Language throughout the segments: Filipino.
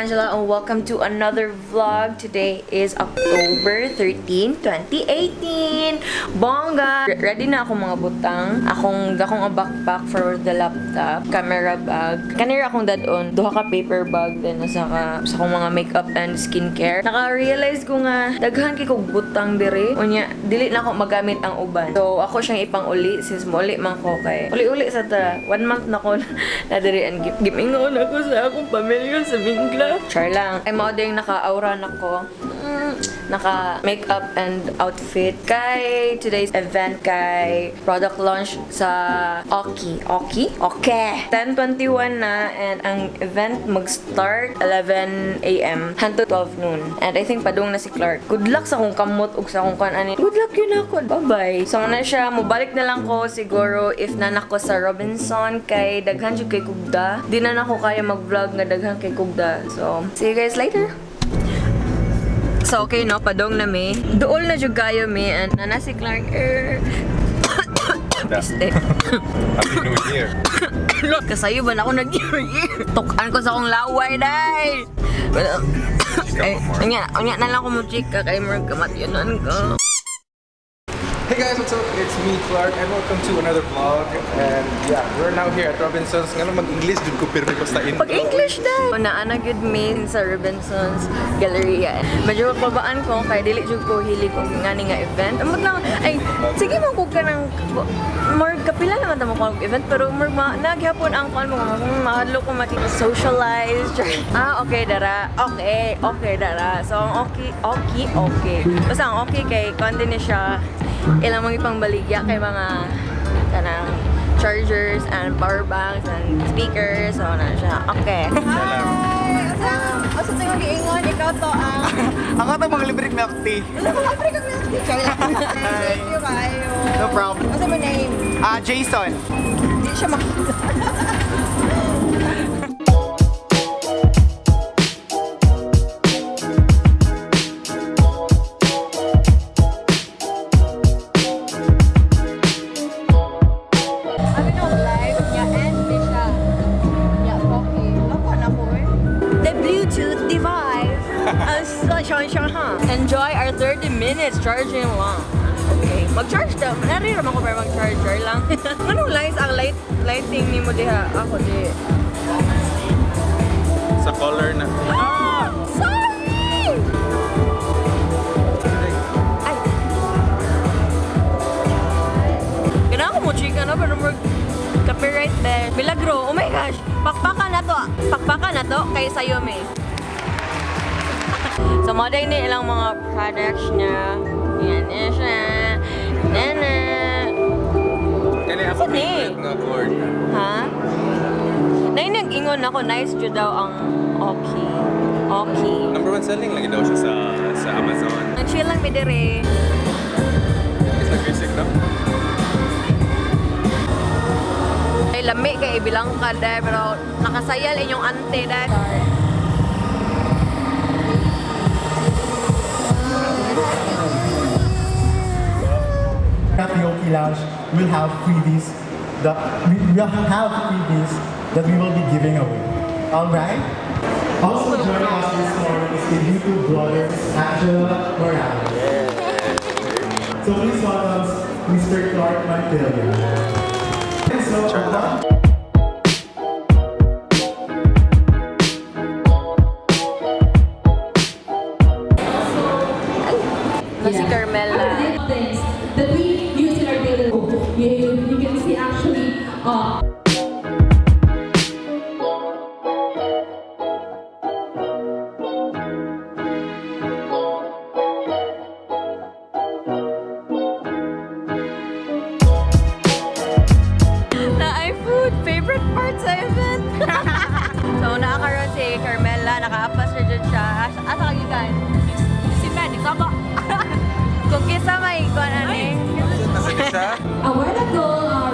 Angela and welcome to another vlog. Today is October 13, 2018. Bongga! Ready na ako mga butang. Akong backpack for the laptop, camera bag. Kanira akong dadon, duha ka paper bag din sa akong mga makeup and skincare. Naka-realize ko nga daghan kay kog butang dire. Unya, dili na ako magamit ang uban. So ako siyang ipang-uli since muli man ko kay. Uli-uli sa ta. 1 month na ko na dire and gimingon ako sa akong pamilya sa Mingla. Char lang. Ay mao ding naka-aura na ko. Naka-makeup and outfit. Kay today's event kay product launch sa AUKEY. Okay. 10:21 na and ang event mag-start 11 a.m. hangtod 12 noon. And I think padung na si Clark. Good luck sa akong kamot ug sa akong kanan. Good luck yun ako. Bye-bye. So na siya, mubalik na lang ko siguro if nanak ko sa Robinson kay daghan jud kay kugda. Di na nako kaya mag-vlog nga daghan kay kugda. So, see you guys later. So, okay, no? Padong na mi. Dool na jud kayo mi. And nana si Clark. Happy New Year. Kasayo ba na ako nag-year? Tukan ko sa akong laway, day! Anya na lang ko mo chika kay Mark kamatyanan ko. Hey guys, what's up? It's me, Clark, and welcome to another vlog. And yeah, we're now here at Robinson's. Nga mag-English, dun ko pirmi basta intro. Pag-English na! Naana good me sa Robinson's Galleria. Medyo mapabaan ko, kaya dili jud ko hili kong nga event. Amag lang, ay, sige mo kung ka ng, more kapila naman tamo ko event, pero more nagyapon ang kung mahadlo ko mati-socialize. Okay, dara. Okay, dara. So, ang okay. Basta ang okay kay konti ni siya. Ilang mga ipangbaligya kay mga kanang chargers and power banks and speakers. So, na siya. Okay. Hi! Asa tayo giingon? Ikaw to ang... Ako ito mga libreng milk tea. Libre ka milk tea. Thank you kayo. No problem. What's my name? Jason. Hindi siya makita. Enjoy our 30 minutes charging lang. Okay. Mag-charge daw. Nariram ako para mag-charger lang. Anong lights ang lighting ni mo diha? Ako di. Sa color na. Sorry! Ay. Kailangan ko mo chika na pero copyright there. Milagro. Oh my gosh. Pakpakan na to kay sayo me. So, mga day ni ilang mga products niya. Yan na siya. Nana. Kaya ako favorite nga cord. Ha? Nag-ingon ako, nice dyan daw ang AUKEY. Number 1 selling lagi daw siya sa Amazon. Nag-chill lang mi dire. It's like basic na. Ay, lami kay ibilang ka dahil, pero nakasayal inyong ante dahil. At the AUKEY Lounge, we'll have freebies that we will be giving away. Alright? Also joining us this morning is the YouTube blogger, Angeladymorales. So please welcome Mr. Clark Mantelia. Si Carmela. That we use in our daily life. You can see actually na ay food favorite part sa event. So nakakaroon si Carmela, nakaapas na dyan siya. Asa kagi guys? Si Manny, saba. Kung kisa may ikuan ani. Nasaan siya? a while ago,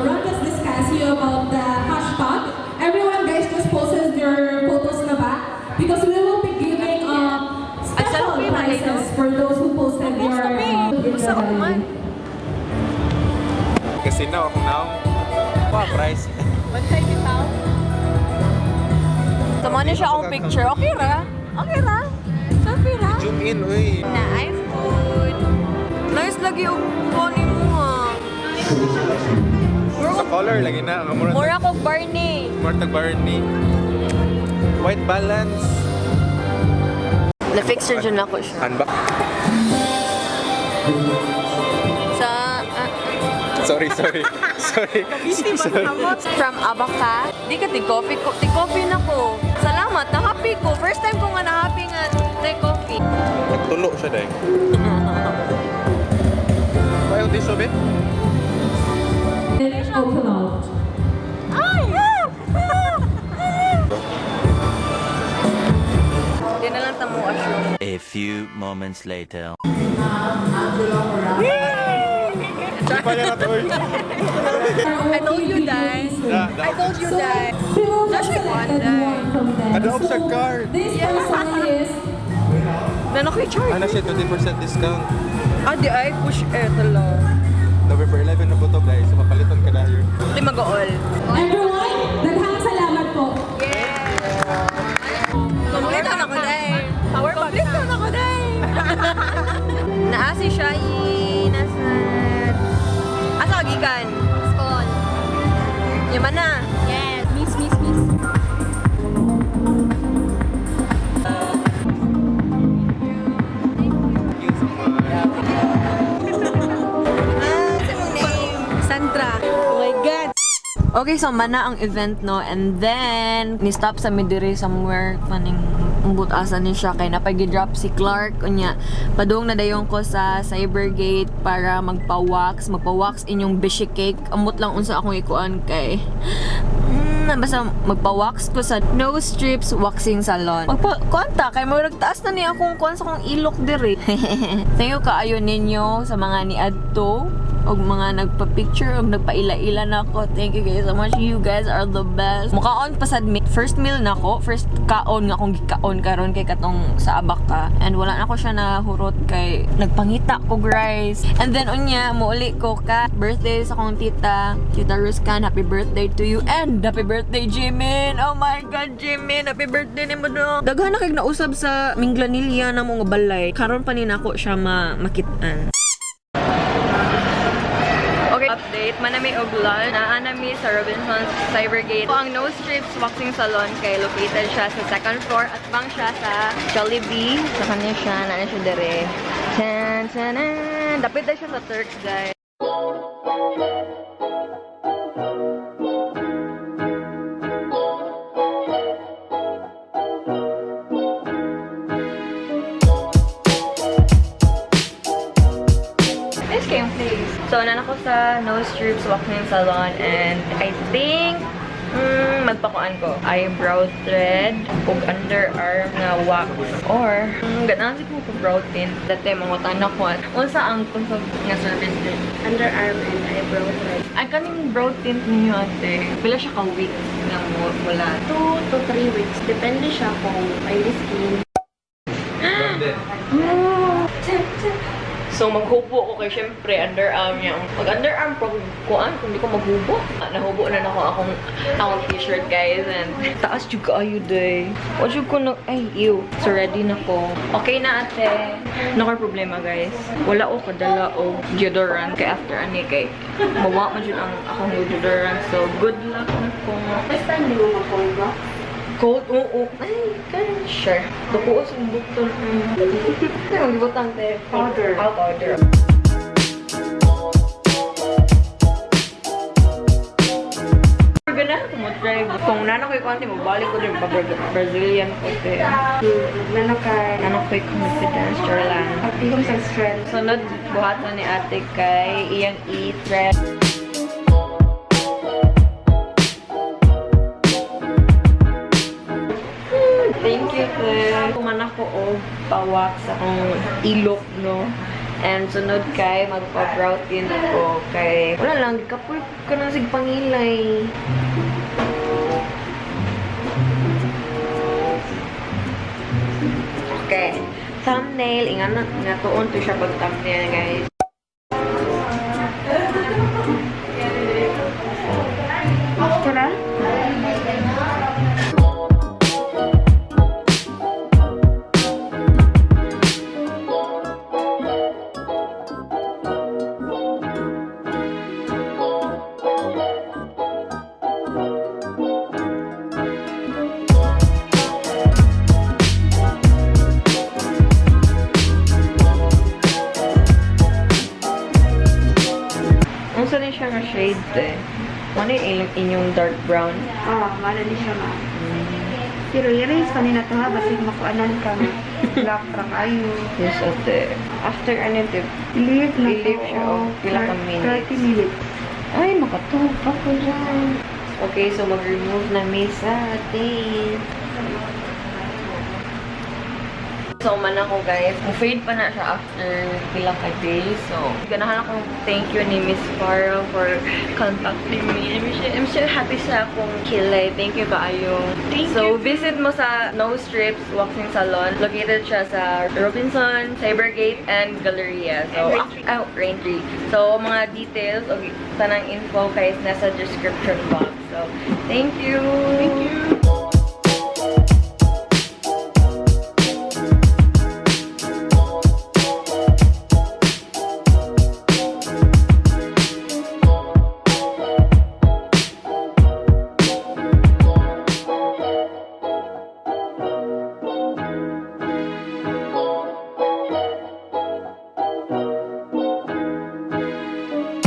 Ron was discussing about the hashtag. Everyone guys just posted their photos na ba? Because we will be giving special selfie man, prizes for those who posted their Gusto ko man. Kasi na ako now. Price. Tama niya siya akong picture. Okay ra. Okay ra? Selfie ra? Zoom in, uy. Na iPhone. Nice lagi yung phone mo ha. Sa color lagi na. Mura ko Barney. Murtag Barney. White balance. Na-fixture dyan ako siya. Unbox. Sa... Sorry. From Abaka. Di ka tig-coffee ko. Tig-coffee na ko. Salamat. Na-happy ko. First time ko nga na-happy nga tig-coffee. Nagtulo siya dahil. Ayaw di sobe? Open out. Ay! Hindi na lang tamo assume. A few moments later. I told you guys. I told you that. Just one day. Ada sa card. This person is Na charge. Ano siya, 20% discount. Di ay push eto lang. November 11 na po to guys. So mapalitan ka dahil. Di mag-all. everyone. Daghang salamat po. Kompleto na ko dahil. Kompleto na ko dahil. Naasi siya nasa... Asa kagikan? School. Yaman na. Yes. Miss. Sandra. Oh my God. Okay, so mana ang event no, and then ni-stop sa midiri somewhere paning butasan ni siya kay napag-drop si Clark unya padung na dayon ko sa Cybergate para magpa-wax inyong bishi cake amot lang unsa akong ikuan kay basta magpa-wax ko sa nose strips waxing salon. Magpa-konta kay murag taas na ni akong kuan sa akong ilok diri. Thank you kaayo ninyo sa mga niadto og mga nagpa-picture og nagpaila-ila na ako. Thank you guys so much. You guys are the best. Mukaon pa sad first meal na ako. First kaon nga akong gikaon karon kay katong sa Abaka. And wala na ako siya nahurot kay nagpangita ko guys. And then unya muuli ko ka birthday sa akong Tita Ruskan. Happy birthday to you and happy birthday Jimin. Oh my God Jimin, happy birthday nimo do. Daghan na kay nausab sa Minglanilya na mo nga balay. Karon pa ni nako siya makitaan. Okay, update. Manami og lunch. Naanami sa Robinson's Cybergate. Ang nose strips waxing salon kay located siya sa second floor at bang siya sa Jollibee. Sa kanya siya. Naan siya dere. Tan. Dapit na siya sa Turks, guys. So, nan ako sa nose strips waxing salon and I think magpakuan ko eyebrow thread ug underarm nga wax or ganang siguro ko brow tint dati mga tanak ko unsa ang kusog nga service din Underarm and eyebrow thread. ay kaning brow tint ninyo ate pila siya ka weeks nga mula 2 to 3 weeks. Depende siya kung oily skin. So, maghubo ko kay syempre underarm niya. Mag-underarm pro kuan kung di ko maghubo. Nahubo na ako akong t-shirt guys and taas jud kaayo day. O jud ko ay ew. So ready na ko. Okay na ate. No problema guys. Wala o kadala o deodorant kay after ani kay mawa man jud ang akong deodorant. So good luck na ko. First time di mo mag-cold ba? Cold? Oo. Ay, kan sure. Duko sa bukton. Ito yung gibutang te. Powder. Powder. Gana, tumutry. Kung nanak ko yung konti, mabalik ko din pa Brazilian ko te. Nanak ko yung confidence, sure lang. Aktigong sa strength. Sunod, buhatan ni ate kay iyang e-thread. Thank you, sir. Kumanak ko og pawak sa akong ilok, no? And sunod kay magpa-brow tint ko kay wala lang, kapoy ko nang sig pangilay. Okay. Thumbnail, ingan nga tuon to siya pag thumbnail, guys. siya nga shade eh. Ano yung inyong dark brown? Oh, malali siya ma. Pero i-raise ka nila to ha, basig makuanan ka nga. Black ra kayo. Yes, ate. After ano ito? Leave na to. I-leave siya, oh. Pila ka minutes? 30 minutes. Ay, makatulog pa ko dyan. Okay, so mag-remove na mesa ate. So, man ako guys. Fade pa na siya after pila ka days. So, ganahan akong thank you ni Miss Farah for contacting me. I'm so happy sa akong kilay. Thank you kaayo. So, visit mo sa No Strips Waxing Salon. Located siya sa Robinson, Cybergate, and Galleria. So, Raintree. So, mga details o tanang info guys nasa description box. So, thank you! Thank you!